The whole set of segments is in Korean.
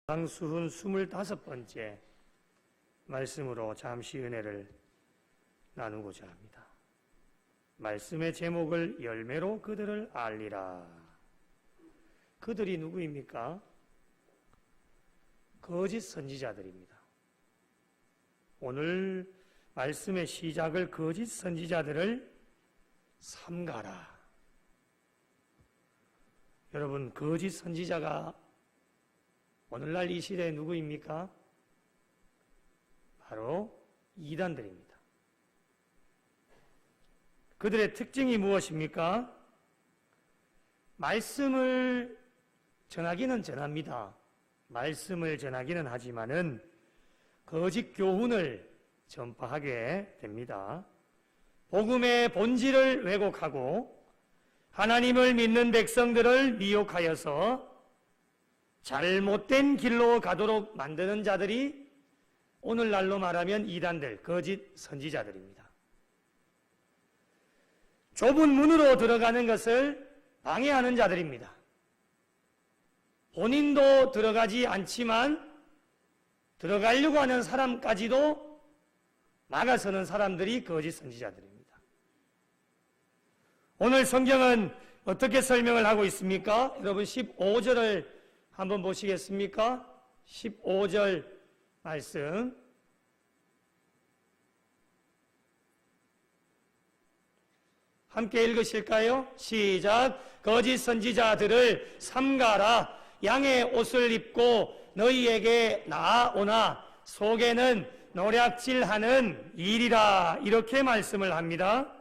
강수훈 25번째 말씀으로 잠시 은혜를 나누고자 합니다. 말씀의 제목을 열매로 그들을 알리라. 그들이 누구입니까? 거짓 선지자들입니다. 오늘 말씀의 시작을 거짓 선지자들을 삼가라. 여러분, 거짓 선지자가 오늘날 이 시대에 누구입니까? 바로 이단들입니다. 그들의 특징이 무엇입니까? 말씀을 전하기는 전합니다. 말씀을 전하기는 하지만은 거짓 교훈을 전파하게 됩니다. 복음의 본질을 왜곡하고 하나님을 믿는 백성들을 미혹하여서 잘못된 길로 가도록 만드는 자들이 오늘날로 말하면 이단들, 거짓 선지자들입니다. 좁은 문으로 들어가는 것을 방해하는 자들입니다. 본인도 들어가지 않지만 들어가려고 하는 사람까지도 막아서는 사람들이 거짓 선지자들입니다. 오늘 성경은 어떻게 설명을 하고 있습니까? 여러분 15절을 한번 보시겠습니까? 15절 말씀. 함께 읽으실까요? 시작. 거짓 선지자들을 삼가라. 양의 옷을 입고 너희에게 나아오나 속에는 노략질하는 일이라. 이렇게 말씀을 합니다.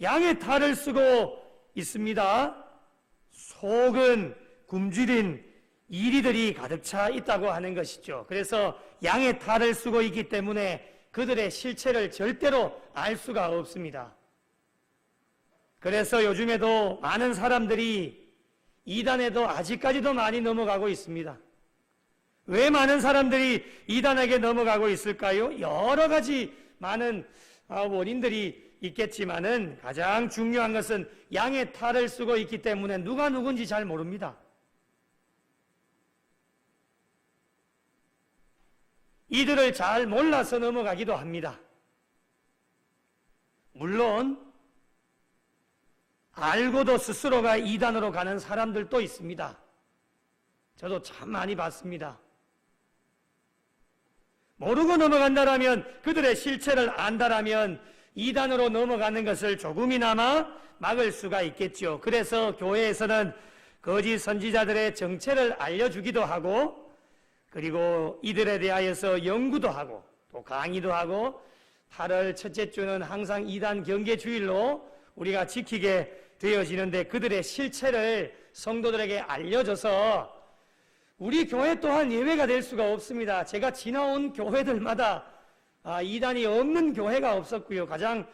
양의 탈을 쓰고 있습니다. 속은 굶주린 이리들이 가득 차 있다고 하는 것이죠. 그래서 양의 탈을 쓰고 있기 때문에 그들의 실체를 절대로 알 수가 없습니다. 그래서 요즘에도 많은 사람들이 이단에도 아직까지도 많이 넘어가고 있습니다. 왜 많은 사람들이 이단에게 넘어가고 있을까요? 여러 가지 많은 원인들이 있겠지만은 가장 중요한 것은 양의 탈을 쓰고 있기 때문에 누가 누군지 잘 모릅니다. 이들을 잘 몰라서 넘어가기도 합니다. 물론 알고도 스스로가 이단으로 가는 사람들도 있습니다. 저도 참 많이 봤습니다. 모르고 넘어간다라면, 그들의 실체를 안다라면 이단으로 넘어가는 것을 조금이나마 막을 수가 있겠죠. 그래서 교회에서는 거짓 선지자들의 정체를 알려주기도 하고, 그리고 이들에 대하여서 연구도 하고 또 강의도 하고, 8월 첫째 주는 항상 이단 경계 주일로 우리가 지키게 되어지는데 그들의 실체를 성도들에게 알려줘서 우리 교회 또한 예외가 될 수가 없습니다. 제가 지나온 교회들마다 이단이 없는 교회가 없었고요. 가장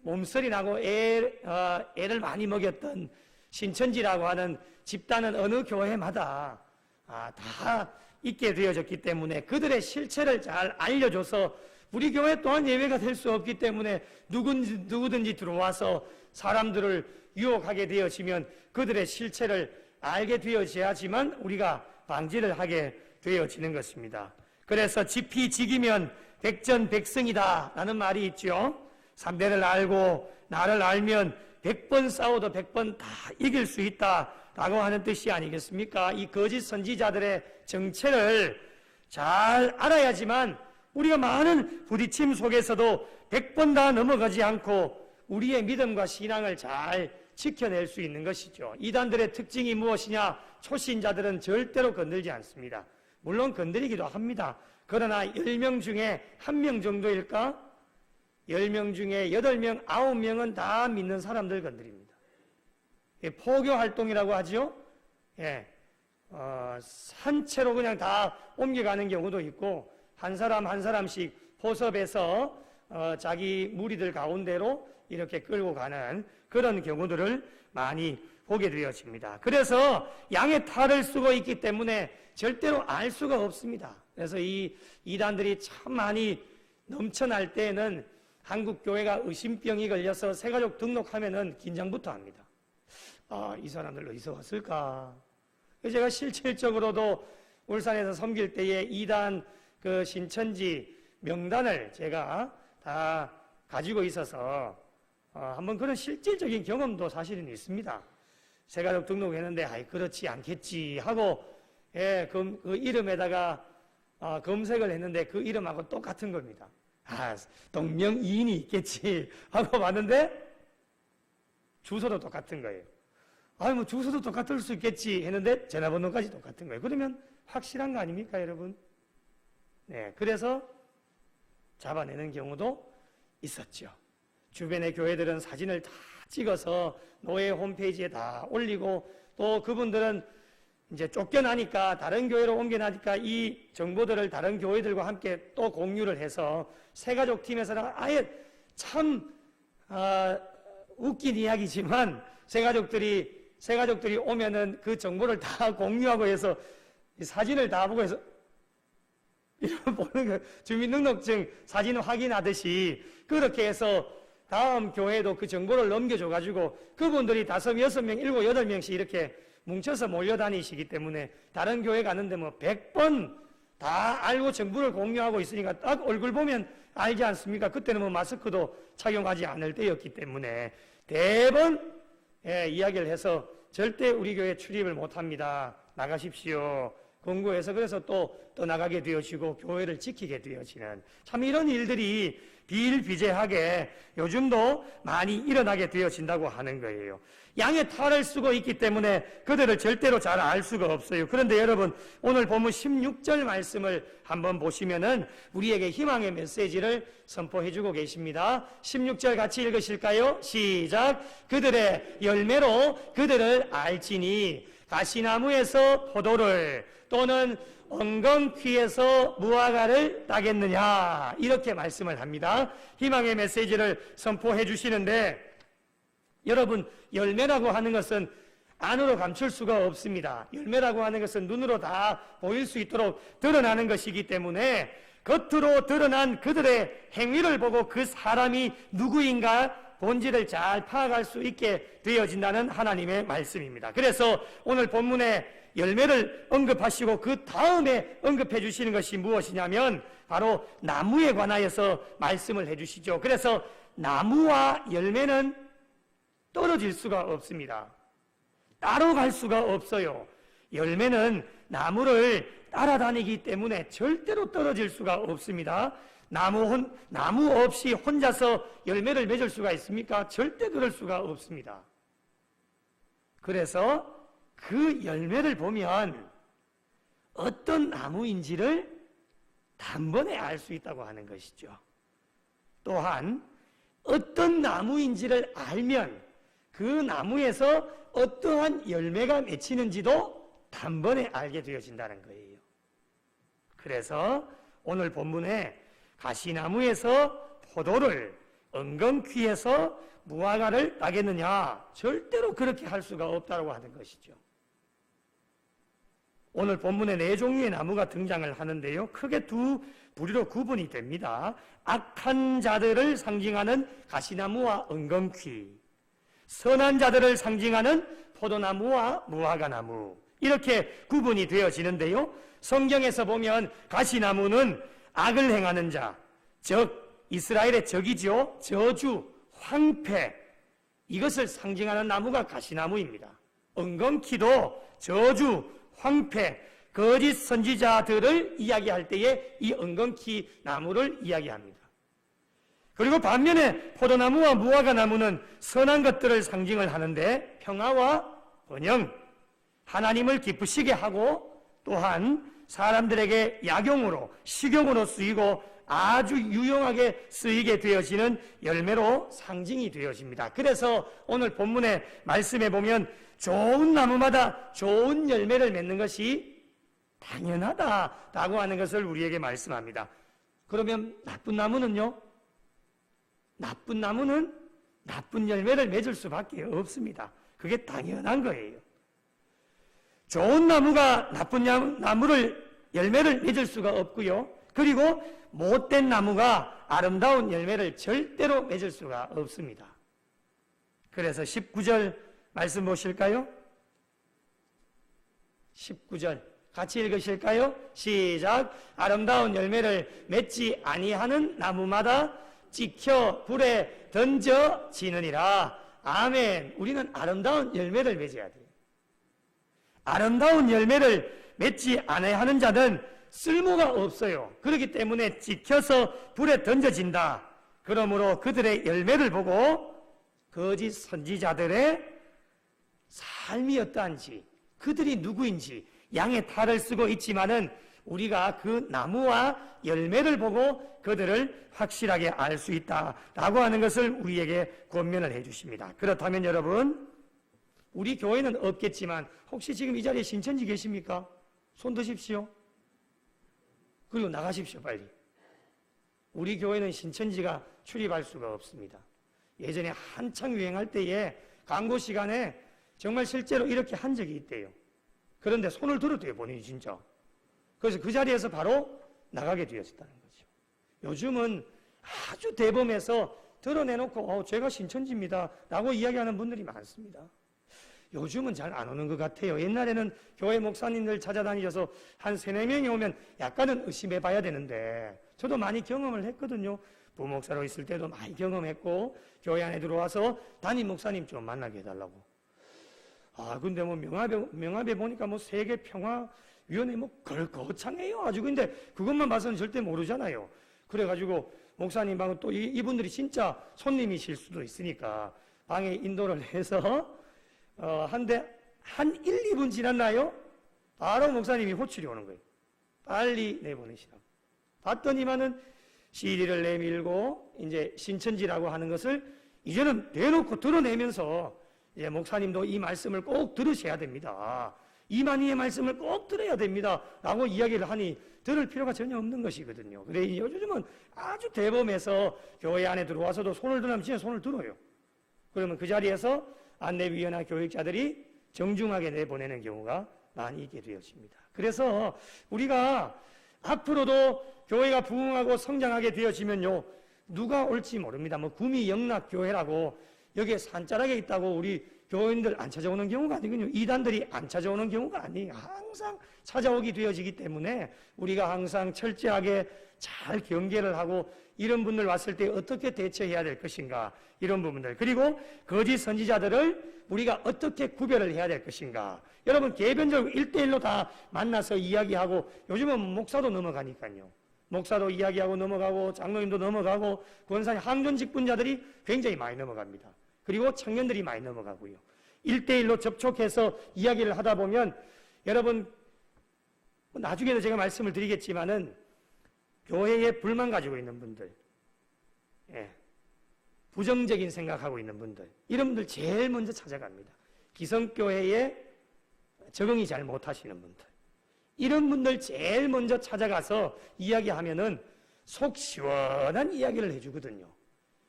몸서리 나고 애를 많이 먹였던 신천지라고 하는 집단은 어느 교회마다 다 있게 되어졌기 때문에 그들의 실체를 잘 알려줘서 우리 교회 또한 예외가 될 수 없기 때문에 누구든지 들어와서 사람들을 유혹하게 되어지면 그들의 실체를 알게 되어져야지만 우리가 방지를 하게 되어지는 것입니다. 그래서 지피지기면 백전백승이다 라는 말이 있죠. 상대를 알고 나를 알면 100번 싸워도 100번 다 이길 수 있다라고 하는 뜻이 아니겠습니까? 이 거짓 선지자들의 정체를 잘 알아야지만 우리가 많은 부딪힘 속에서도 100번 다 넘어가지 않고 우리의 믿음과 신앙을 잘 지켜낼 수 있는 것이죠. 이단들의 특징이 무엇이냐? 초신자들은 절대로 건들지 않습니다. 물론 건드리기도 합니다. 그러나 10명 중에 1명 정도일까? 10명 중에 8명, 9명은 다 믿는 사람들 건드립니다. 포교 활동이라고 하죠. 산채로 그냥 다 옮겨가는 경우도 있고 한 사람 한 사람씩 포섭해서 자기 무리들 가운데로 이렇게 끌고 가는 그런 경우들을 많이 보게 되어집니다. 그래서 양의 탈을 쓰고 있기 때문에 절대로 알 수가 없습니다. 그래서 이 이단들이 참 많이 넘쳐날 때에는 한국 교회가 의심병이 걸려서 새가족 등록하면은 긴장부터 합니다. 이 사람들 어디서 왔을까? 제가 실질적으로도 울산에서 섬길 때에 이단 그 신천지 명단을 제가 다 가지고 있어서 한번 그런 실질적인 경험도 사실은 있습니다. 세가족 등록했는데 아이 그렇지 않겠지 하고 그 이름에다가 검색을 했는데 그 이름하고 똑같은 겁니다. 동명이인이 있겠지 하고 봤는데 주소도 똑같은 거예요. 뭐 주소도 똑같을 수 있겠지 했는데 전화번호까지 똑같은 거예요. 그러면 확실한 거 아닙니까, 여러분? 네, 그래서 잡아내는 경우도 있었죠. 주변의 교회들은 사진을 다 찍어서 노예 홈페이지에 다 올리고 또 그분들은 이제 쫓겨나니까 다른 교회로 옮겨나니까 이 정보들을 다른 교회들과 함께 또 공유를 해서 새가족 팀에서는 아예 참 웃긴 이야기지만 새가족들이 오면은 그 정보를 다 공유하고 해서 사진을 다 보고 해서 이런 보는 거 주민등록증 사진 확인하듯이 그렇게 해서 다음 교회도 그 정보를 넘겨줘가지고 그분들이 5, 6명, 7, 8명씩 이렇게 뭉쳐서 몰려다니시기 때문에 다른 교회 가는데 100번 다 알고 정보를 공유하고 있으니까 딱 얼굴 보면 알지 않습니까? 그때는 마스크도 착용하지 않을 때였기 때문에 대번 이야기를 해서 절대 우리 교회 출입을 못합니다. 나가십시오. 권고해서 그래서 또 떠나가게 되어지고 교회를 지키게 되어지는 참 이런 일들이 비일비재하게 요즘도 많이 일어나게 되어진다고 하는 거예요. 양의 탈을 쓰고 있기 때문에 그들을 절대로 잘 알 수가 없어요. 그런데 여러분 오늘 본문 16절 말씀을 한번 보시면은 우리에게 희망의 메시지를 선포해 주고 계십니다. 16절 같이 읽으실까요? 시작. 그들의 열매로 그들을 알지니 가시나무에서 포도를 또는 엉겅퀴에서 무화과를 따겠느냐 이렇게 말씀을 합니다. 희망의 메시지를 선포해 주시는데 여러분 열매라고 하는 것은 안으로 감출 수가 없습니다. 열매라고 하는 것은 눈으로 다 보일 수 있도록 드러나는 것이기 때문에 겉으로 드러난 그들의 행위를 보고 그 사람이 누구인가 본질을 잘 파악할 수 있게 되어진다는 하나님의 말씀입니다. 그래서 오늘 본문에 열매를 언급하시고 그 다음에 언급해 주시는 것이 무엇이냐면 바로 나무에 관하여서 말씀을 해 주시죠. 그래서 나무와 열매는 떨어질 수가 없습니다. 따로 갈 수가 없어요. 열매는 나무를 따라다니기 때문에 절대로 떨어질 수가 없습니다. 나무 없이 혼자서 열매를 맺을 수가 있습니까? 절대 그럴 수가 없습니다. 그래서 그 열매를 보면 어떤 나무인지를 단번에 알 수 있다고 하는 것이죠. 또한 어떤 나무인지를 알면 그 나무에서 어떠한 열매가 맺히는지도 단번에 알게 되어진다는 거예요. 그래서 오늘 본문에 가시나무에서 포도를 엉겅퀴에서 무화과를 따겠느냐 절대로 그렇게 할 수가 없다고 하는 것이죠. 오늘 본문에 4종류의 나무가 등장을 하는데요. 크게 2부류로 구분이 됩니다. 악한 자들을 상징하는 가시나무와 엉겅퀴, 선한 자들을 상징하는 포도나무와 무화과나무 이렇게 구분이 되어지는데요. 성경에서 보면 가시나무는 악을 행하는 자, 즉 이스라엘의 적이죠. 저주, 황폐 이것을 상징하는 나무가 가시나무입니다. 엉겅퀴도 저주, 황폐, 거짓 선지자들을 이야기할 때에 이 엉겅퀴 나무를 이야기합니다. 그리고 반면에 포도나무와 무화과나무는 선한 것들을 상징을 하는데 평화와 번영, 하나님을 기쁘시게 하고 또한 사람들에게 약용으로 식용으로 쓰이고 아주 유용하게 쓰이게 되어지는 열매로 상징이 되어집니다. 그래서 오늘 본문의 말씀에 보면 좋은 나무마다 좋은 열매를 맺는 것이 당연하다라고 하는 것을 우리에게 말씀합니다. 그러면 나쁜 나무는요? 나쁜 나무는 나쁜 열매를 맺을 수밖에 없습니다. 그게 당연한 거예요. 좋은 나무가 나쁜 나무를 열매를 맺을 수가 없고요. 그리고 못된 나무가 아름다운 열매를 절대로 맺을 수가 없습니다. 그래서 19절 말씀 보실까요? 19절 같이 읽으실까요? 시작. 아름다운 열매를 맺지 아니하는 나무마다 찍혀 불에 던져지느니라. 아멘. 우리는 아름다운 열매를 맺어야 돼요. 아름다운 열매를 맺지 아니하는 자는 쓸모가 없어요. 그렇기 때문에 찍혀서 불에 던져진다. 그러므로 그들의 열매를 보고 거짓 선지자들의 삶이 어떠한지, 그들이 누구인지 양의 탈을 쓰고 있지만은 우리가 그 나무와 열매를 보고 그들을 확실하게 알 수 있다라고 하는 것을 우리에게 권면을 해 주십니다. 그렇다면 여러분, 우리 교회는 없겠지만 혹시 지금 이 자리에 신천지 계십니까? 손 드십시오. 그리고 나가십시오, 빨리. 우리 교회는 신천지가 출입할 수가 없습니다. 예전에 한창 유행할 때에 광고 시간에 정말 실제로 이렇게 한 적이 있대요. 그런데 손을 들었대요, 본인이 진짜. 그래서 그 자리에서 바로 나가게 되었다는 거죠. 요즘은 아주 대범해서 드러내놓고 제가 신천지입니다 라고 이야기하는 분들이 많습니다. 요즘은 잘 안 오는 것 같아요. 옛날에는 교회 목사님들 찾아다니셔서 한 3-4명이 오면 약간은 의심해 봐야 되는데, 저도 많이 경험을 했거든요. 부목사로 있을 때도 많이 경험했고, 교회 안에 들어와서 담임 목사님 좀 만나게 해달라고. 근데 뭐 명함에 보니까 뭐 세계평화위원회 뭐 거창해요. 아주. 근데 그것만 봐서는 절대 모르잖아요. 그래가지고 목사님 방은 또 이분들이 진짜 손님이실 수도 있으니까 방에 인도를 해서 한 1-2분 지났나요? 바로 목사님이 호출이 오는 거예요. 빨리 내보내시라고. 봤더니만은 CD를 내밀고 이제 신천지라고 하는 것을 이제는 대놓고 드러내면서 이제 목사님도 이 말씀을 꼭 들으셔야 됩니다. 이만희의 말씀을 꼭 들어야 됩니다. 라고 이야기를 하니 들을 필요가 전혀 없는 것이거든요. 그래, 요즘은 아주 대범해서 교회 안에 들어와서도 손을 들면 진짜 손을 들어요. 그러면 그 자리에서 안내위원회 교육자들이 정중하게 내보내는 경우가 많이 있게 되었습니다. 그래서 우리가 앞으로도 교회가 부흥하고 성장하게 되어지면요, 누가 올지 모릅니다. 뭐 구미영락교회라고 여기에 산자락에 있다고 우리 교인들 안 찾아오는 경우가 아니군요. 이단들이 안 찾아오는 경우가 아니에요. 항상 찾아오게 되어지기 때문에 우리가 항상 철저하게 잘 경계를 하고 이런 분들 왔을 때 어떻게 대처해야 될 것인가, 이런 부분들, 그리고 거짓 선지자들을 우리가 어떻게 구별을 해야 될 것인가. 여러분, 개변적으로 1대1로 다 만나서 이야기하고, 요즘은 목사도 넘어가니까요. 목사도 이야기하고 넘어가고 장로님도 넘어가고 권사님, 항존 직분자들이 굉장히 많이 넘어갑니다. 그리고 청년들이 많이 넘어가고요. 1대1로 접촉해서 이야기를 하다 보면 여러분, 나중에도 제가 말씀을 드리겠지만은 교회에 불만 가지고 있는 분들, 부정적인 생각하고 있는 분들, 이런 분들 제일 먼저 찾아갑니다. 기성교회에 적응이 잘 못하시는 분들, 이런 분들 제일 먼저 찾아가서 이야기하면은 속 시원한 이야기를 해주거든요.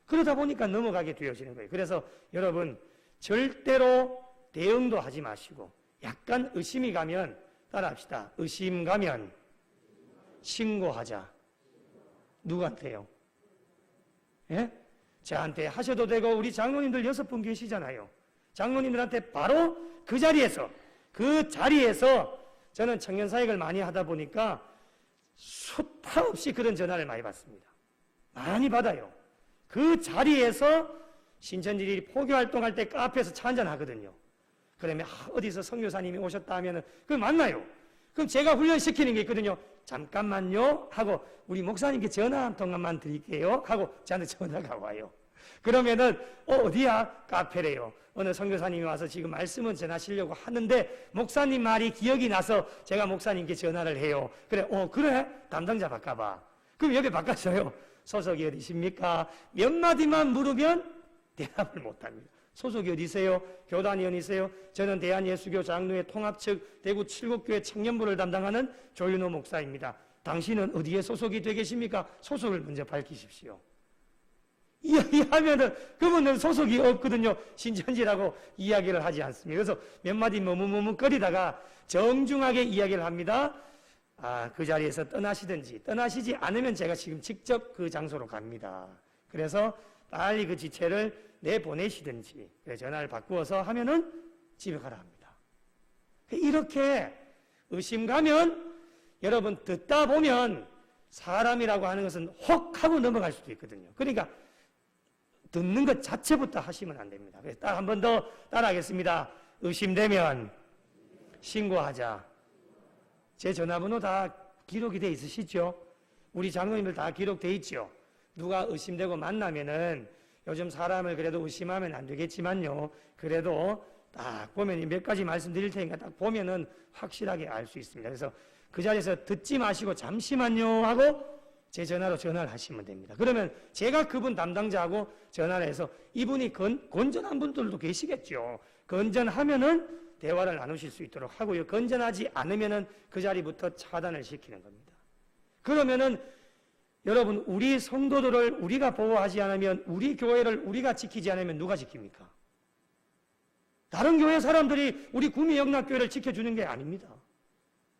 그러다 보니까 넘어가게 되어지는 거예요. 그래서 여러분, 절대로 대응도 하지 마시고 약간 의심이 가면 따라합시다. 의심 가면 신고하자. 누구한테요? 예? 저한테 하셔도 되고 우리 장로님들 6분 계시잖아요. 장로님들한테 바로 그 자리에서 저는 청년 사역을 많이 하다 보니까 수타 없이 그런 전화를 많이 받습니다. 많이 받아요. 그 자리에서 신천지들이 포교활동할 때 카페에서 차 한잔 하거든요. 그러면 어디서 선교사님이 오셨다 하면은 그걸 만나요. 그럼 제가 훈련시키는 게 있거든요. 잠깐만요 하고 우리 목사님께 전화 한 통만만 드릴게요 하고 저한테 전화가 와요. 그러면은 어디야? 카페래요. 어느 선교사님이 와서 지금 말씀은 전하시려고 하는데 목사님 말이 기억이 나서 제가 목사님께 전화를 해요. 그래, 그래? 담당자 바꿔봐. 그럼 여기 바꿨어요. 소속이 어디십니까? 몇 마디만 물으면 대답을 못합니다. 소속이 어디세요? 교단이 어디세요? 저는 대한예수교 장로회 통합측 대구 칠곡교회 청년부를 담당하는 조윤호 목사입니다. 당신은 어디에 소속이 되어 계십니까? 소속을 먼저 밝히십시오. 이야기하면은 그분은 소속이 없거든요. 신천지라고 이야기를 하지 않습니다. 그래서 몇 마디 머뭇머뭇거리다가 정중하게 이야기를 합니다. 그 자리에서 떠나시지 않으면 제가 지금 직접 그 장소로 갑니다. 그래서 빨리 그 지체를 내보내시든지 전화를 바꾸어서 하면은 집에 가라 합니다. 이렇게 의심 가면 여러분 듣다 보면 사람이라고 하는 것은 혹 하고 넘어갈 수도 있거든요. 그러니까 듣는 것 자체부터 하시면 안 됩니다. 그래서 딱 한 번 더 따라하겠습니다. 의심되면 신고하자. 제 전화번호 다 기록이 돼 있으시죠? 우리 장로님들 다 기록돼 있죠? 누가 의심되고 만나면은 요즘 사람을 그래도 의심하면 안 되겠지만요. 그래도 딱 보면 몇 가지 말씀드릴 테니까 딱 보면은 확실하게 알 수 있습니다. 그래서 그 자리에서 듣지 마시고 잠시만요 하고 제 전화로 전화를 하시면 됩니다. 그러면 제가 그분 담당자하고 전화를 해서 이분이 건전한 분들도 계시겠죠. 건전하면은 대화를 나누실 수 있도록 하고요. 건전하지 않으면은 그 자리부터 차단을 시키는 겁니다. 그러면은 여러분 우리 성도들을 우리가 보호하지 않으면 우리 교회를 우리가 지키지 않으면 누가 지킵니까? 다른 교회 사람들이 우리 구미영락교회를 지켜주는 게 아닙니다.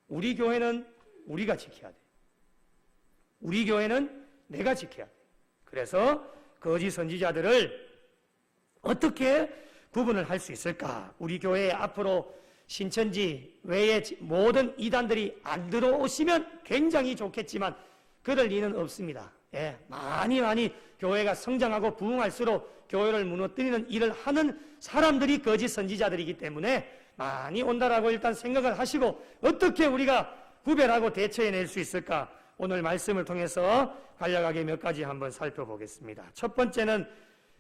우리 교회는 우리가 지켜야 돼. 우리 교회는 내가 지켜야 돼. 그래서 거짓 선지자들을 어떻게 구분을 할 수 있을까? 우리 교회에 앞으로 신천지 외의 모든 이단들이 안 들어오시면 굉장히 좋겠지만 그럴 리는 없습니다. 예, 많이 교회가 성장하고 부흥할수록 교회를 무너뜨리는 일을 하는 사람들이 거짓 선지자들이기 때문에 많이 온다라고 일단 생각을 하시고 어떻게 우리가 구별하고 대처해낼 수 있을까? 오늘 말씀을 통해서 간략하게 몇 가지 한번 살펴보겠습니다. 첫 번째는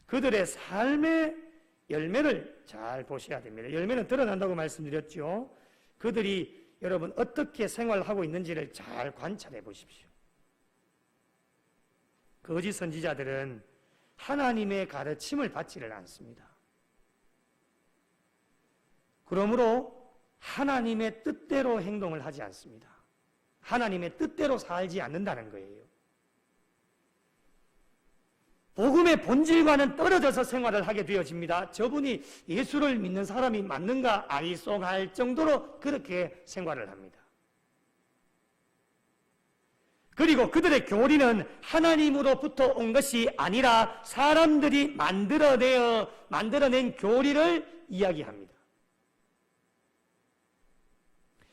그들의 삶의 열매를 잘 보셔야 됩니다. 열매는 드러난다고 말씀드렸죠. 그들이 여러분 어떻게 생활하고 있는지를 잘 관찰해 보십시오. 거짓 선지자들은 하나님의 가르침을 받지를 않습니다. 그러므로 하나님의 뜻대로 행동을 하지 않습니다. 하나님의 뜻대로 살지 않는다는 거예요. 복음의 본질과는 떨어져서 생활을 하게 되어집니다. 저분이 예수를 믿는 사람이 맞는가 아리송할 정도로 그렇게 생활을 합니다. 그리고 그들의 교리는 하나님으로부터 온 것이 아니라 사람들이 만들어낸 교리를 이야기합니다.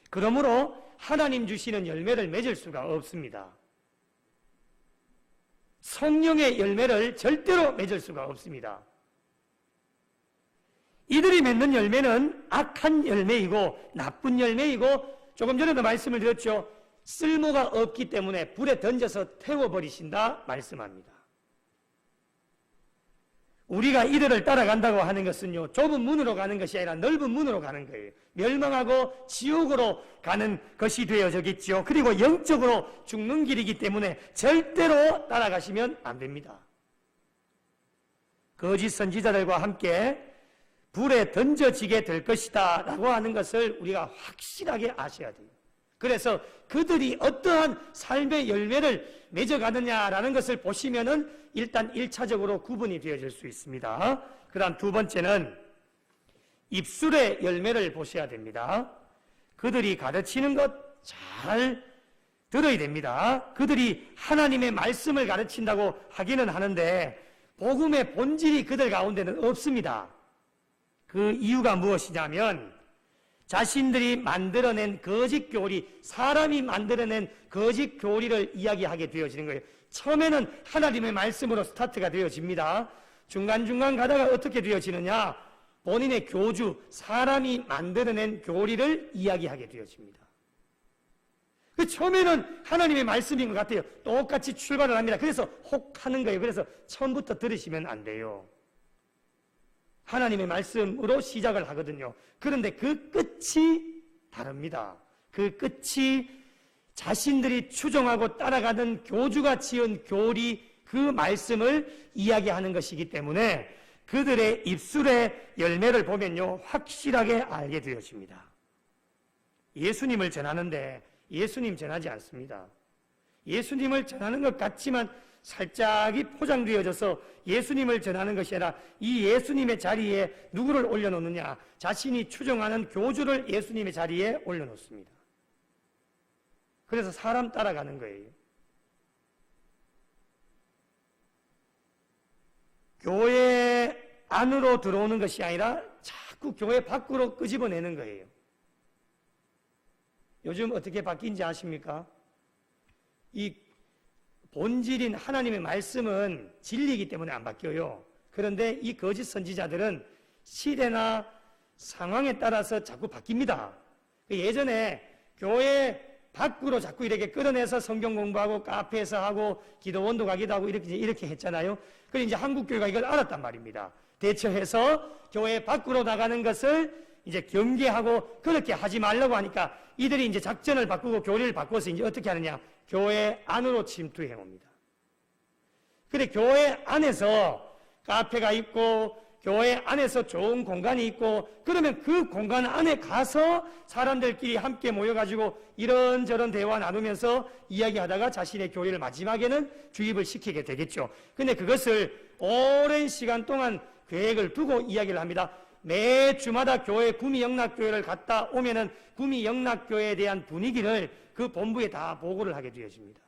그러므로 하나님 주시는 열매를 맺을 수가 없습니다. 성령의 열매를 절대로 맺을 수가 없습니다. 이들이 맺는 열매는 악한 열매이고 나쁜 열매이고 조금 전에도 말씀을 드렸죠. 쓸모가 없기 때문에 불에 던져서 태워버리신다 말씀합니다. 우리가 이들을 따라간다고 하는 것은요, 좁은 문으로 가는 것이 아니라 넓은 문으로 가는 거예요. 멸망하고 지옥으로 가는 것이 되어졌겠죠. 그리고 영적으로 죽는 길이기 때문에 절대로 따라가시면 안 됩니다. 거짓 선지자들과 함께 불에 던져지게 될 것이다 라고 하는 것을 우리가 확실하게 아셔야 돼요. 그래서 그들이 어떠한 삶의 열매를 맺어가느냐라는 것을 보시면은 일단 1차적으로 구분이 되어질 수 있습니다. 그 다음 두 번째는 입술의 열매를 보셔야 됩니다. 그들이 가르치는 것 잘 들어야 됩니다. 그들이 하나님의 말씀을 가르친다고 하기는 하는데 복음의 본질이 그들 가운데는 없습니다. 그 이유가 무엇이냐면 자신들이 만들어낸 거짓 교리, 사람이 만들어낸 거짓 교리를 이야기하게 되어지는 거예요. 처음에는 하나님의 말씀으로 스타트가 되어집니다. 중간중간 가다가 어떻게 되어지느냐? 본인의 교주, 사람이 만들어낸 교리를 이야기하게 되어집니다. 그 처음에는 하나님의 말씀인 것 같아요. 똑같이 출발을 합니다. 그래서 혹하는 거예요. 그래서 처음부터 들으시면 안 돼요. 하나님의 말씀으로 시작을 하거든요. 그런데 그 끝이 다릅니다. 그 끝이 자신들이 추종하고 따라가는 교주가 지은 교리, 그 말씀을 이야기하는 것이기 때문에 그들의 입술의 열매를 보면요, 확실하게 알게 되어집니다. 예수님을 전하는데 예수님 전하지 않습니다. 예수님을 전하는 것 같지만 살짝이 포장되어져서 예수님을 전하는 것이 아니라 이 예수님의 자리에 누구를 올려놓느냐? 자신이 추종하는 교주를 예수님의 자리에 올려놓습니다. 그래서 사람 따라가는 거예요. 교회 안으로 들어오는 것이 아니라 자꾸 교회 밖으로 끄집어내는 거예요. 요즘 어떻게 바뀐지 아십니까? 이 본질인 하나님의 말씀은 진리이기 때문에 안 바뀌어요. 그런데 이 거짓 선지자들은 시대나 상황에 따라서 자꾸 바뀝니다. 예전에 교회 밖으로 자꾸 이렇게 끌어내서 성경 공부하고 카페에서 하고 기도원도 가기도 하고 이렇게 했잖아요. 그래서 이제 한국교회가 이걸 알았단 말입니다. 대처해서 교회 밖으로 나가는 것을 이제 경계하고 그렇게 하지 말라고 하니까 이들이 이제 작전을 바꾸고 교리를 바꿔서 이제 어떻게 하느냐? 교회 안으로 침투해 옵니다. 그래, 교회 안에서 카페가 있고 교회 안에서 좋은 공간이 있고 그러면 그 공간 안에 가서 사람들끼리 함께 모여가지고 이런저런 대화 나누면서 이야기하다가 자신의 교리를 마지막에는 주입을 시키게 되겠죠. 근데 그것을 오랜 시간 동안 계획을 두고 이야기를 합니다. 매 주마다 교회 구미영락교회를 갔다 오면은 구미영락교회에 대한 분위기를 그 본부에 다 보고를 하게 되어집니다.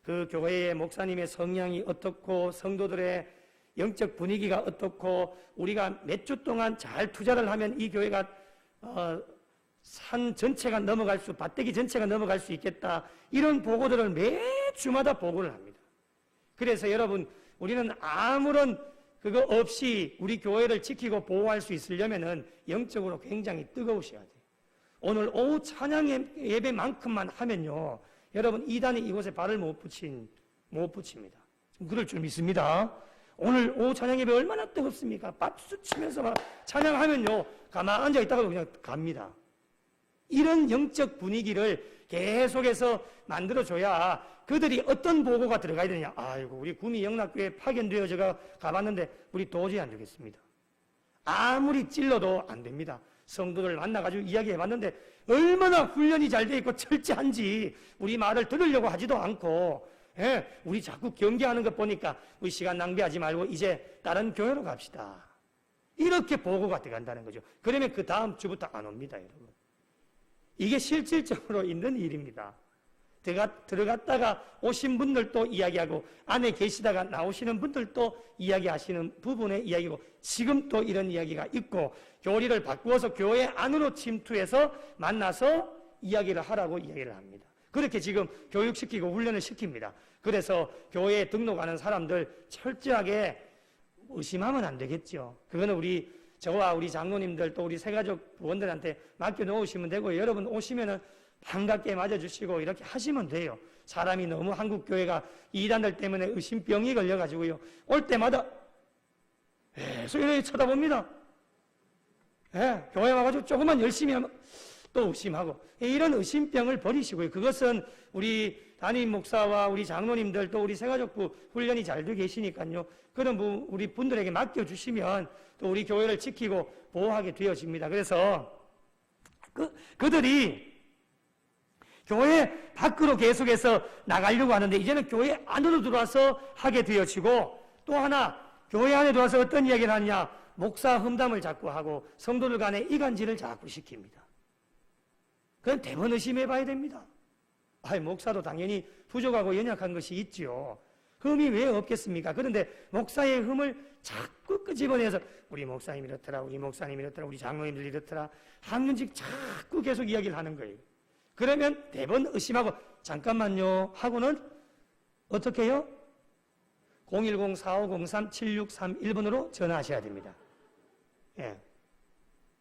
그 교회의 목사님의 성향이 어떻고 성도들의 영적 분위기가 어떻고 우리가 몇 주 동안 잘 투자를 하면 이 교회가 산 전체가 넘어갈 수, 밭대기 전체가 넘어갈 수 있겠다. 이런 보고들을 매 주마다 보고를 합니다. 그래서 여러분, 우리는 아무런 그거 없이 우리 교회를 지키고 보호할 수 있으려면은 영적으로 굉장히 뜨거우셔야 돼요. 오늘 오후 찬양 예배만큼만 하면요, 여러분 이단이 이곳에 발을 못 붙입니다. 그럴 줄 믿습니다. 오늘 오후 찬양 예배 얼마나 뜨겁습니까? 박수 치면서 막 찬양하면요, 가만 앉아 있다가 그냥 갑니다. 이런 영적 분위기를 계속해서 만들어줘야 그들이 어떤 보고가 들어가야 되느냐. 아이고, 우리 구미영락교회 파견되어져가 가봤는데 우리 도저히 안 되겠습니다. 아무리 찔러도 안 됩니다. 성도들 만나가지고 이야기해봤는데 얼마나 훈련이 잘 돼 있고 철저한지 우리 말을 들으려고 하지도 않고, 우리 자꾸 경계하는 것 보니까 우리 시간 낭비하지 말고 이제 다른 교회로 갑시다. 이렇게 보고가 들어간다는 거죠. 그러면 그 다음 주부터 안 옵니다, 여러분. 이게 실질적으로 있는 일입니다. 들어갔다가 오신 분들도 이야기하고 안에 계시다가 나오시는 분들도 이야기하시는 부분의 이야기고 지금 또 이런 이야기가 있고 교리를 바꾸어서 교회 안으로 침투해서 만나서 이야기를 하라고 이야기를 합니다. 그렇게 지금 교육시키고 훈련을 시킵니다. 그래서 교회에 등록하는 사람들 철저하게 의심하면 안 되겠죠. 그거는 저와 우리 장로님들 또 우리 새가족 부원들한테 맡겨놓으시면 되고 여러분 오시면은 반갑게 맞아주시고 이렇게 하시면 돼요. 사람이 너무 한국교회가 이단들 때문에 의심병이 걸려가지고요. 올 때마다 계속 이렇게 쳐다봅니다. 교회 와가지고 조금만 열심히 하면 또 의심하고 이런 의심병을 버리시고요. 그것은 우리 담임 목사와 우리 장로님들 또 우리 새가족부 훈련이 잘 되어 계시니까요. 그런 우리 분들에게 맡겨주시면 또 우리 교회를 지키고 보호하게 되어집니다. 그래서 그들이 교회 밖으로 계속해서 나가려고 하는데 이제는 교회 안으로 들어와서 하게 되어지고 또 하나 교회 안에 들어와서 어떤 이야기를 하느냐 목사 험담을 자꾸 하고 성도들 간에 이간질을 자꾸 시킵니다. 그건 대번 의심해 봐야 됩니다. 목사도 당연히 부족하고 연약한 것이 있지요. 흠이 왜 없겠습니까? 그런데 목사의 흠을 자꾸 끄집어내서 우리 목사님이 이렇더라, 우리 목사님이 이렇더라, 우리 장로님들이 이렇더라 한문씩 자꾸 계속 이야기를 하는 거예요. 그러면 대번 의심하고 잠깐만요 하고는 어떻게 해요? 010-4503-7631번으로 전화하셔야 됩니다.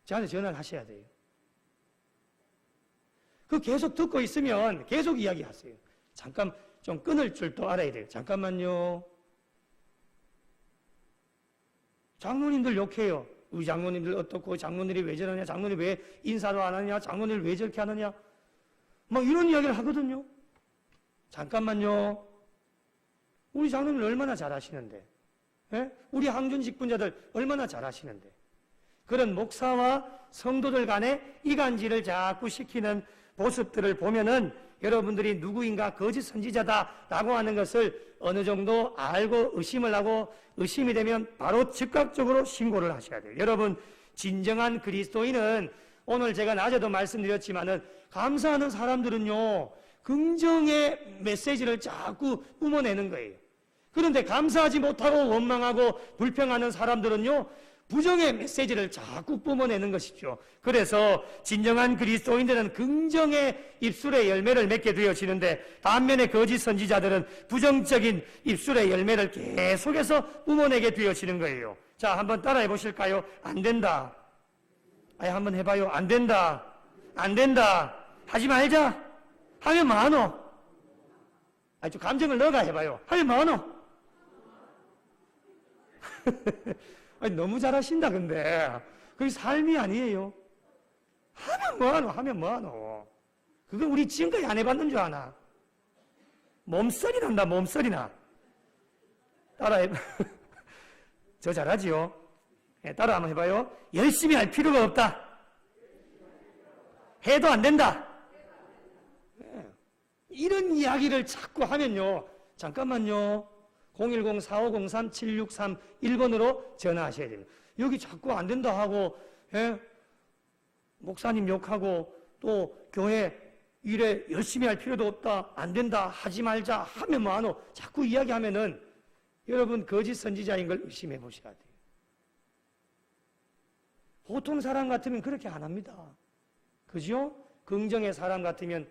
저한테 전화를 하셔야 돼요. 계속 듣고 있으면 계속 이야기하세요. 잠깐 좀 끊을 줄도 알아야 돼요. 잠깐만요. 장로님들 욕해요. 우리 장로님들 어떻고 장로님이 왜 저러냐, 장로님 왜 인사도 안 하냐, 장로님을 왜 저렇게 하느냐 막 이런 이야기를 하거든요. 잠깐만요. 우리 장로님들 얼마나 잘하시는데, 우리 항준직 분자들 얼마나 잘하시는데 그런 목사와 성도들 간에 이간질을 자꾸 시키는 모습들을 보면은 여러분들이 누구인가 거짓 선지자다라고 하는 것을 어느 정도 알고 의심을 하고 의심이 되면 바로 즉각적으로 신고를 하셔야 돼요. 여러분 진정한 그리스도인은 오늘 제가 낮에도 말씀드렸지만은 감사하는 사람들은요 긍정의 메시지를 자꾸 뿜어내는 거예요. 그런데 감사하지 못하고 원망하고 불평하는 사람들은요 부정의 메시지를 자꾸 뿜어내는 것이죠. 그래서 진정한 그리스도인들은 긍정의 입술의 열매를 맺게 되어지는데, 반면에 거짓 선지자들은 부정적인 입술의 열매를 계속해서 뿜어내게 되어지는 거예요. 자, 한번 따라해 보실까요? 안 된다. 한번 해봐요. 안 된다. 안 된다. 하지 말자. 하면 뭐하노? 좀 감정을 넣어가 해봐요. 하면 뭐하노? 너무 잘하신다. 근데 그게 삶이 아니에요. 하면 뭐하노? 하면 뭐하노? 그거 우리 지금까지 안 해봤는 줄 아나? 몸서리 난다. 몸서리 나. 따라해. 저 잘하지요? 따라 한번 해봐요. 열심히 할 필요가 없다. 해도 안 된다. 이런 이야기를 자꾸 하면요, 잠깐만요, 010-4503-7631번으로 전화하셔야 됩니다. 여기 자꾸 안 된다 하고, 목사님 욕하고, 또 교회 일에 열심히 할 필요도 없다, 안 된다, 하지 말자 하면 뭐하노? 자꾸 이야기하면은 여러분 거짓 선지자인 걸 의심해 보셔야 돼요. 보통 사람 같으면 그렇게 안 합니다. 그죠? 긍정의 사람 같으면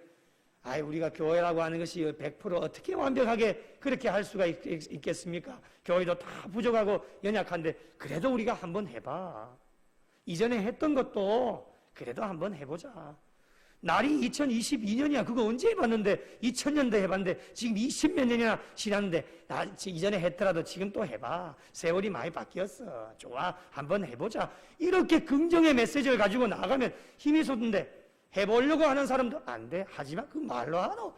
우리가 교회라고 하는 것이 100% 어떻게 완벽하게 그렇게 할 수가 있겠습니까? 교회도 다 부족하고 연약한데 그래도 우리가 한번 해봐. 이전에 했던 것도 그래도 한번 해보자. 날이 2022년이야. 그거 언제 해봤는데 2000년대 해봤는데 지금 20몇 년이나 지났는데 이전에 했더라도 지금 또 해봐. 세월이 많이 바뀌었어. 좋아. 한번 해보자. 이렇게 긍정의 메시지를 가지고 나가면 힘이 솟는데 해보려고 하는 사람도 안 돼. 하지마. 그 말로 하노.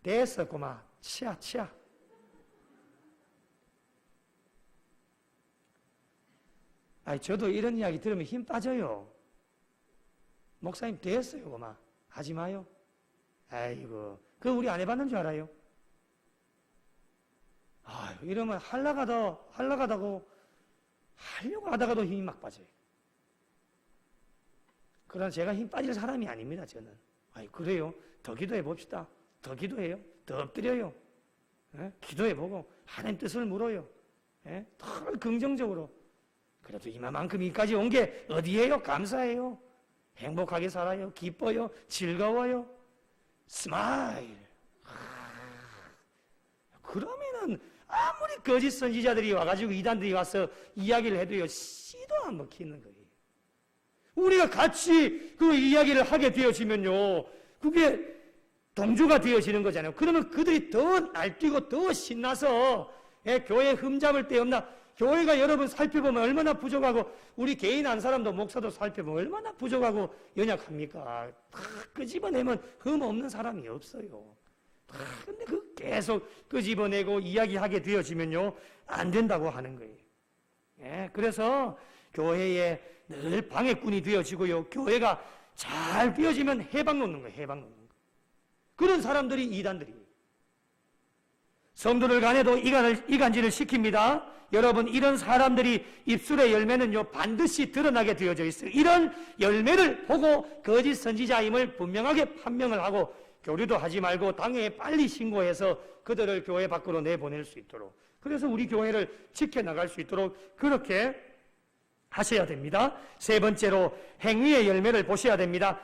됐어. 고마. 치아. 저도 이런 이야기 들으면 힘 빠져요. 목사님 됐어요. 고마. 하지 마요. 아이고. 그거 우리 안 해봤는 줄 알아요? 이러면 하려고 하다가도 힘이 막 빠져요. 그러나 제가 힘 빠질 사람이 아닙니다, 저는. 그래요? 더 기도해 봅시다. 더 기도해요. 더 엎드려요. 기도해보고 하나님 뜻을 물어요. 더 긍정적으로. 그래도 이만큼 여기까지 온 게 어디예요? 감사해요. 행복하게 살아요. 기뻐요. 즐거워요. 스마일. 그러면은 아무리 거짓 선지자들이 와가지고 이단들이 와서 이야기를 해도요, 씨도 안 먹히는 거예요. 우리가 같이 그 이야기를 하게 되어지면요, 그게 동조가 되어지는 거잖아요. 그러면 그들이 더 날뛰고 더 신나서 교회 흠잡을 데 없나? 교회가 여러분 살펴보면 얼마나 부족하고, 우리 개인 한 사람도 목사도 살펴보면 얼마나 부족하고 연약합니까? 다 끄집어내면 흠 없는 사람이 없어요. 근데 그 계속 끄집어내고 이야기하게 되어지면요, 안 된다고 하는 거예요. 그래서 교회에 늘 방해꾼이 되어지고요, 교회가 잘 되어지면 해방 놓는 거예요. 해방 놓는 거. 그런 사람들이 이단들이에요. 성도들 간에도 이간질을 시킵니다. 여러분, 이런 사람들이 입술의 열매는요, 반드시 드러나게 되어져 있어요. 이런 열매를 보고 거짓 선지자임을 분명하게 판명을 하고, 교류도 하지 말고 당회에 빨리 신고해서 그들을 교회 밖으로 내보낼 수 있도록, 그래서 우리 교회를 지켜나갈 수 있도록 그렇게 하셔야 됩니다. 세 번째로 행위의 열매를 보셔야 됩니다.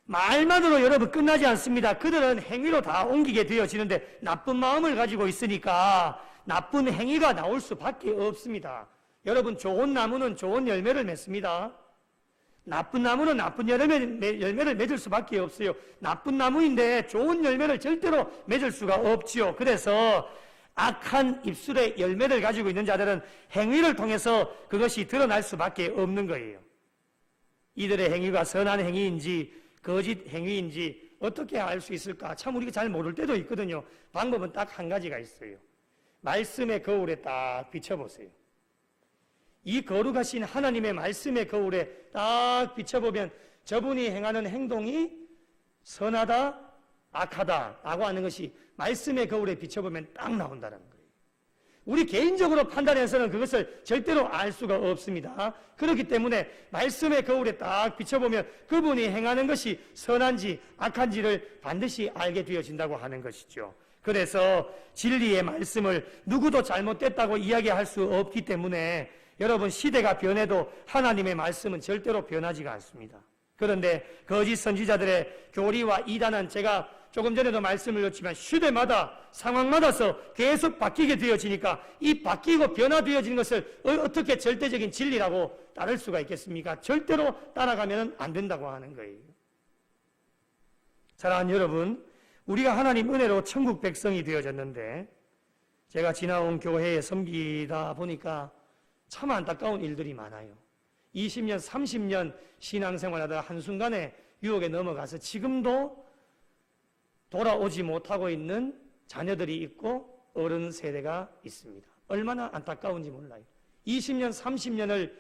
말만으로 여러분 끝나지 않습니다. 그들은 행위로 다 옮기게 되어지는데 나쁜 마음을 가지고 있으니까 나쁜 행위가 나올 수밖에 없습니다. 여러분, 좋은 나무는 좋은 열매를 맺습니다. 나쁜 나무는 나쁜 열매를 맺을 수밖에 없어요. 나쁜 나무인데 좋은 열매를 절대로 맺을 수가 없지요. 그래서 악한 입술의 열매를 가지고 있는 자들은 행위를 통해서 그것이 드러날 수밖에 없는 거예요. 이들의 행위가 선한 행위인지 거짓 행위인지 어떻게 알 수 있을까? 참 우리가 잘 모를 때도 있거든요. 방법은 딱 한 가지가 있어요. 말씀의 거울에 딱 비춰보세요. 이 거룩하신 하나님의 말씀의 거울에 딱 비춰보면 저분이 행하는 행동이 선하다, 악하다라고 하는 것이 말씀의 거울에 비춰보면 딱 나온다는 거예요. 우리 개인적으로 판단해서는 그것을 절대로 알 수가 없습니다. 그렇기 때문에 말씀의 거울에 딱 비춰보면 그분이 행하는 것이 선한지 악한지를 반드시 알게 되어진다고 하는 것이죠. 그래서 진리의 말씀을 누구도 잘못됐다고 이야기할 수 없기 때문에 여러분, 시대가 변해도 하나님의 말씀은 절대로 변하지가 않습니다. 그런데 거짓 선지자들의 교리와 이단은 제가 조금 전에도 말씀을 드렸지만 시대마다 상황마다서 계속 바뀌게 되어지니까 이 바뀌고 변화되어지는 것을 어떻게 절대적인 진리라고 따를 수가 있겠습니까? 절대로 따라가면 안 된다고 하는 거예요. 사랑하는 여러분, 우리가 하나님 은혜로 천국 백성이 되어졌는데 제가 지나온 교회에 섬기다 보니까 참 안타까운 일들이 많아요. 20년, 30년 신앙생활하다가 한순간에 유혹에 넘어가서 지금도 돌아오지 못하고 있는 자녀들이 있고 어른 세대가 있습니다. 얼마나 안타까운지 몰라요. 20년, 30년을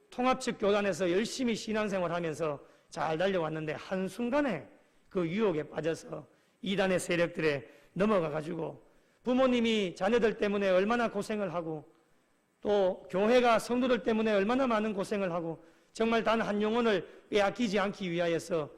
통합측 교단에서 열심히 신앙생활하면서 잘 달려왔는데 한순간에 그 유혹에 빠져서 이단의 세력들에 넘어가가지고 부모님이 자녀들 때문에 얼마나 고생을 하고 또 교회가 성도들 때문에 얼마나 많은 고생을 하고 정말 단 한 영혼을 빼앗기지 않기 위하여서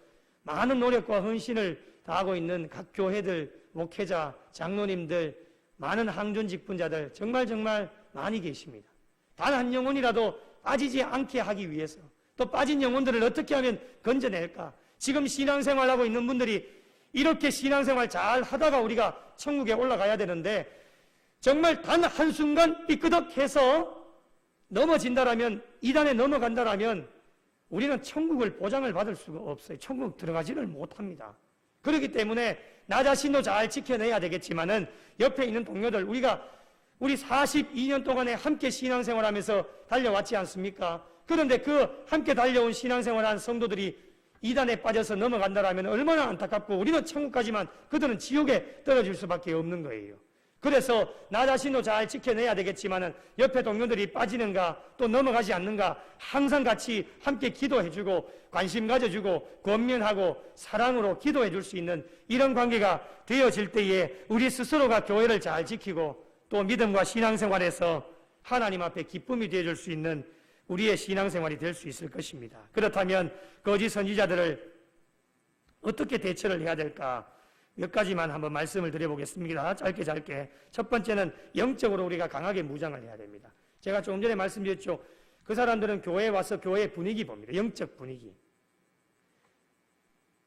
많은 노력과 헌신을 다하고 있는 각 교회들, 목회자, 장로님들, 많은 항존 직분자들 정말 많이 계십니다. 단 한 영혼이라도 빠지지 않게 하기 위해서 또 빠진 영혼들을 어떻게 하면 건져낼까? 지금 신앙생활하고 있는 분들이 이렇게 신앙생활 잘 하다가 우리가 천국에 올라가야 되는데 정말 단 한순간 삐끄덕해서 넘어진다라면, 이단에 넘어간다라면 우리는 천국을 보장을 받을 수가 없어요. 천국 들어가지를 못합니다. 그렇기 때문에 나 자신도 잘 지켜내야 되겠지만은 옆에 있는 동료들, 우리 42년 동안에 함께 신앙생활하면서 달려왔지 않습니까? 그런데 그 함께 달려온 신앙생활한 성도들이 이단에 빠져서 넘어간다라면 얼마나 안타깝고 우리는 천국까지만 그들은 지옥에 떨어질 수밖에 없는 거예요. 그래서 나 자신도 잘 지켜내야 되겠지만은 옆에 동료들이 빠지는가 또 넘어가지 않는가 항상 같이 함께 기도해주고 관심 가져주고 권면하고 사랑으로 기도해줄 수 있는 이런 관계가 되어질 때에 우리 스스로가 교회를 잘 지키고 또 믿음과 신앙생활에서 하나님 앞에 기쁨이 되어줄 수 있는 우리의 신앙생활이 될 수 있을 것입니다. 그렇다면 거짓 선지자들을 어떻게 대처를 해야 될까? 몇 가지만 한번 말씀을 드려보겠습니다. 짧게. 첫 번째는 영적으로 우리가 강하게 무장을 해야 됩니다. 제가 조금 전에 말씀드렸죠. 그 사람들은 교회에 와서 교회의 분위기 봅니다. 영적 분위기.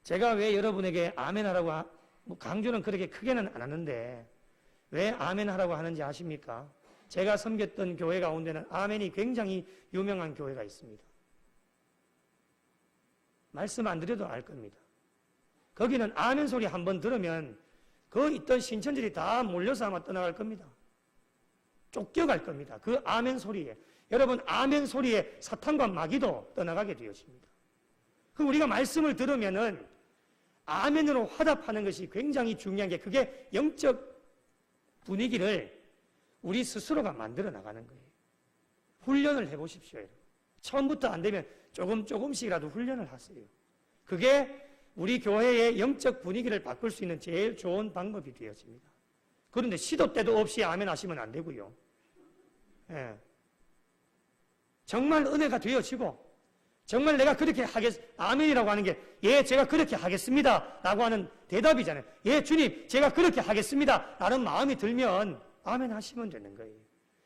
제가 왜 여러분에게 아멘 하라고 강조는 그렇게 크게는 안 하는데 왜 아멘 하라고 하는지 아십니까? 제가 섬겼던 교회 가운데는 아멘이 굉장히 유명한 교회가 있습니다. 말씀 안 드려도 알 겁니다. 거기는 아멘 소리 한번 들으면 그 있던 신천들이 다 몰려서 아마 떠나갈 겁니다. 쫓겨갈 겁니다. 그 아멘 소리에. 여러분, 아멘 소리에 사탄과 마귀도 떠나가게 되어집니다. 그 우리가 말씀을 들으면은 아멘으로 화답하는 것이 굉장히 중요한 게 그게 영적 분위기를 우리 스스로가 만들어 나가는 거예요. 훈련을 해보십시오. 여러분. 처음부터 안 되면 조금씩이라도 훈련을 하세요. 그게 우리 교회의 영적 분위기를 바꿀 수 있는 제일 좋은 방법이 되어집니다. 그런데 시도 때도 없이 아멘 하시면 안 되고요. 예. 정말 은혜가 되어지고 정말 내가 그렇게 아멘이라고 하는 게 예, 제가 그렇게 하겠습니다 라고 하는 대답이잖아요. 예, 주님, 제가 그렇게 하겠습니다 라는 마음이 들면 아멘 하시면 되는 거예요.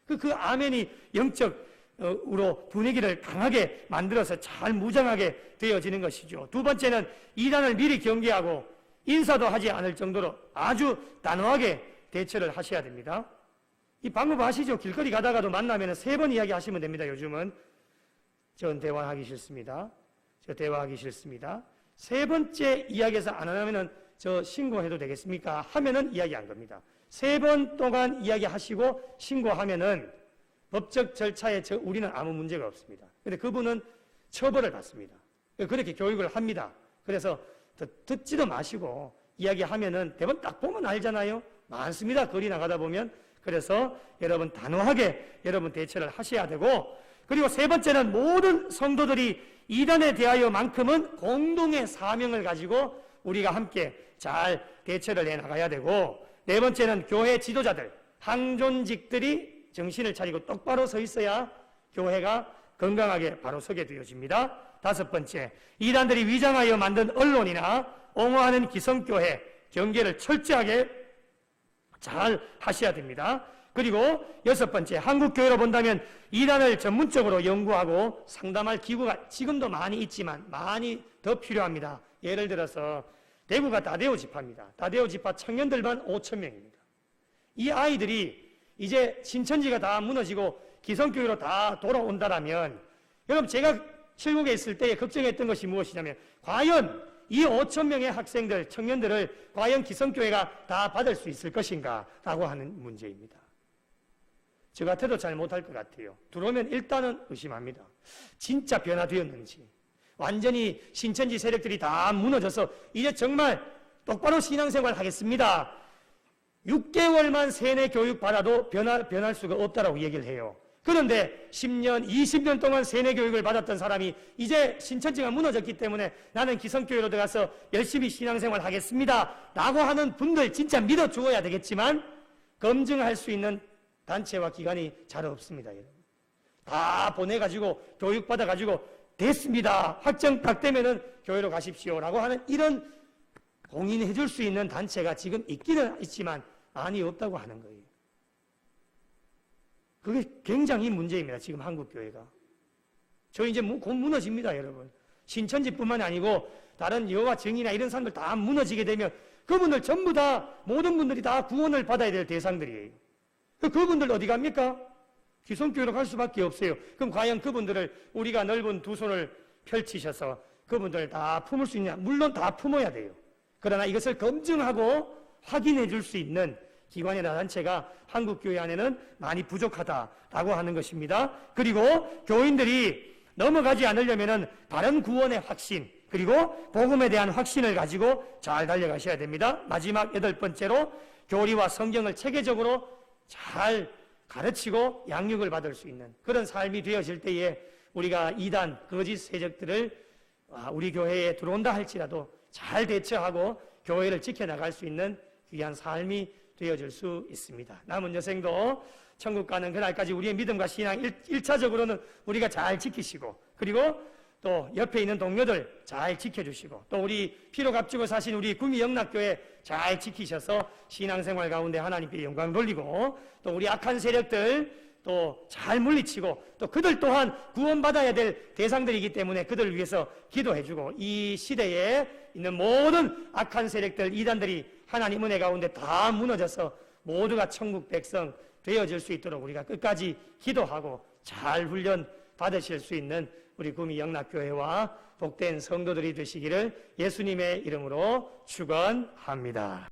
그 아멘이 영적으로 분위기를 강하게 만들어서 잘 무장하게 되어지는 것이죠. 두 번째는 이단을 미리 경계하고 인사도 하지 않을 정도로 아주 단호하게 대처를 하셔야 됩니다. 이 방법 아시죠? 길거리 가다가도 만나면 3번 이야기하시면 됩니다. 요즘은 전 대화하기 싫습니다. 저 대화하기 싫습니다. 3번째 이야기해서 안 하면은 저 신고해도 되겠습니까? 하면은 이야기한 겁니다. 3번 동안 이야기하시고 신고하면은 법적 절차에 우리는 아무 문제가 없습니다. 그런데 그분은 처벌을 받습니다. 그렇게 교육을 합니다. 그래서 듣지도 마시고 이야기하면은 대부분 딱 보면 알잖아요. 많습니다. 거리 나가다 보면. 그래서 여러분 단호하게 여러분 대처를 하셔야 되고, 그리고 3번째는 모든 성도들이 이단에 대하여만큼은 공동의 사명을 가지고 우리가 함께 잘 대처를 해나가야 되고, 4번째는 교회 지도자들, 항존직들이 정신을 차리고 똑바로 서 있어야 교회가 건강하게 바로 서게 되어집니다. 5번째, 이단들이 위장하여 만든 언론이나 옹호하는 기성교회 경계를 철저하게 잘 하셔야 됩니다. 그리고 여섯 번째, 한국교회로 본다면 이단을 전문적으로 연구하고 상담할 기구가 지금도 많이 있지만 많이 더 필요합니다. 예를 들어서 대구가 다데오 지파입니다. 다데오 지파 청년들만 5,000명입니다. 이 아이들이 이제 신천지가 다 무너지고 기성교회로 다 돌아온다라면, 여러분 제가 칠국에 있을 때 걱정했던 것이 무엇이냐면, 과연 이 5,000명의 학생들, 청년들을 과연 기성교회가 다 받을 수 있을 것인가 라고 하는 문제입니다. 저 같아도 잘 못할 것 같아요. 들어오면 일단은 의심합니다. 진짜 변화되었는지, 완전히 신천지 세력들이 다 무너져서 이제 정말 똑바로 신앙생활 하겠습니다, 6개월만 세뇌 교육 받아도 변할 수가 없다라고 얘기를 해요. 그런데 10년, 20년 동안 세뇌 교육을 받았던 사람이 이제 신천지가 무너졌기 때문에 나는 기성교회로 들어가서 열심히 신앙생활 하겠습니다 라고 하는 분들 진짜 믿어주어야 되겠지만, 검증할 수 있는 단체와 기관이 잘 없습니다. 여러분, 다 보내가지고 교육받아가지고 됐습니다, 확정 딱 되면은 교회로 가십시오 라고 하는 이런 공인해 줄 수 있는 단체가 지금 있기는 있지만 많이 없다고 하는 거예요. 그게 굉장히 문제입니다. 지금 한국교회가. 저희 이제 곧 무너집니다, 여러분. 신천지뿐만 아니고 다른 여호와 증인이나 이런 사람들 다 무너지게 되면 그분들 전부 다, 모든 분들이 다 구원을 받아야 될 대상들이에요. 그분들 어디 갑니까? 기성교회로 갈 수밖에 없어요. 그럼 과연 그분들을 우리가 넓은 두 손을 펼치셔서 그분들 다 품을 수 있냐? 물론 다 품어야 돼요. 그러나 이것을 검증하고 확인해 줄 수 있는 기관이나 단체가 한국교회 안에는 많이 부족하다라고 하는 것입니다. 그리고 교인들이 넘어가지 않으려면은 바른 구원의 확신, 그리고 복음에 대한 확신을 가지고 잘 달려가셔야 됩니다. 마지막 여덟 번째로, 교리와 성경을 체계적으로 잘 가르치고 양육을 받을 수 있는 그런 삶이 되어질 때에 우리가 이단, 거짓 세력들을 우리 교회에 들어온다 할지라도 잘 대처하고 교회를 지켜나갈 수 있는 귀한 삶이 되어질 수 있습니다. 남은 여생도 천국 가는 그날까지 우리의 믿음과 신앙 1차적으로는 우리가 잘 지키시고, 그리고 또 옆에 있는 동료들 잘 지켜주시고, 또 우리 피로 값주고 사신 우리 구미 영락교회 잘 지키셔서 신앙생활 가운데 하나님께 영광 돌리고, 또 우리 악한 세력들 또 잘 물리치고, 또 그들 또한 구원받아야 될 대상들이기 때문에 그들을 위해서 기도해주고, 이 시대에 있는 모든 악한 세력들, 이단들이 하나님 은혜 가운데 다 무너져서 모두가 천국 백성 되어질 수 있도록 우리가 끝까지 기도하고 잘 훈련 받으실 수 있는 우리 구미 영락교회와 복된 성도들이 되시기를 예수님의 이름으로 축원합니다.